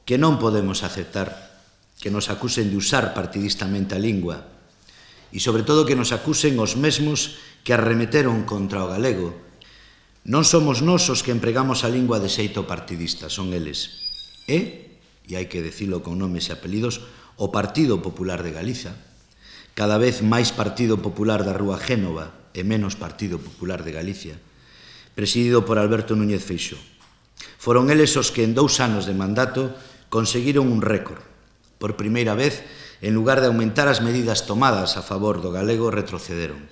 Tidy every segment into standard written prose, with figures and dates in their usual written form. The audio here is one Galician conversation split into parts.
que non podemos aceptar que nos acusen de usar partidistamente a lingua e, sobre todo, que nos acusen os mesmos que arremeteron contra o galego. Non somos nós os que empregamos a lingua de xeito partidista, son eles. E hai que dicilo con nomes e apelidos, o Partido Popular de Galiza, cada vez máis Partido Popular da Rúa Génova e menos Partido Popular de Galicia, presidido por Alberto Núñez Feixóo. Foron eles os que en 2 anos de mandato conseguiron un récord. Por primeira vez, en lugar de aumentar as medidas tomadas a favor do galego, retrocederon.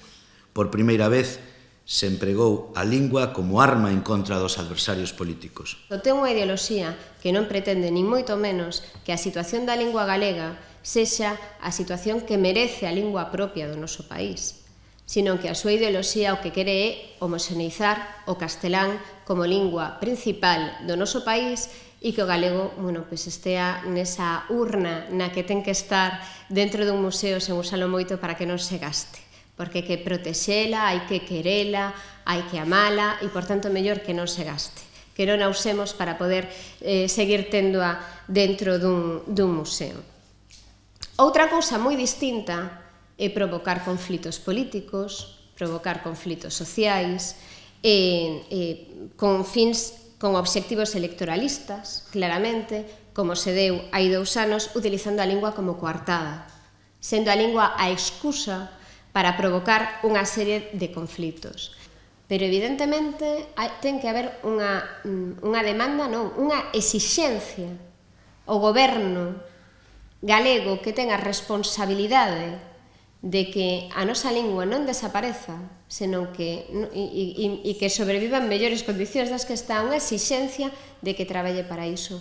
Por primeira vez, se empregou a lingua como arma en contra dos adversarios políticos. Ten unha ideoloxía que non pretende, nin moito menos, que a situación da lingua galega sexa a situación que merece a lingua propia do noso país, sino que a súa ideoloxía o que quere é homoxeneizar o castelán como lingua principal do noso país e que o galego estea nesa urna na que ten que estar dentro dun museo sen usalo moito para que non se gaste. Porque hai que protexela, hai que querela, hai que amala e, por tanto, mellor que non se gaste, que non a usemos para poder seguir téndoa dentro dun museo. Outra cousa moi distinta é provocar conflitos políticos, provocar conflitos sociais, con fins, con obxectivos electoralistas, claramente, como se deu hai 2 anos, utilizando a lingua como coartada, sendo a lingua a excusa para provocar unha serie de conflitos. Pero, evidentemente, ten que haber unha demanda, non, unha exixencia ao goberno galego que ten a responsabilidade de que a nosa lingua non desapareza, senón que sobreviva en mellores condicións das que está, unha exixencia de que traballe para iso.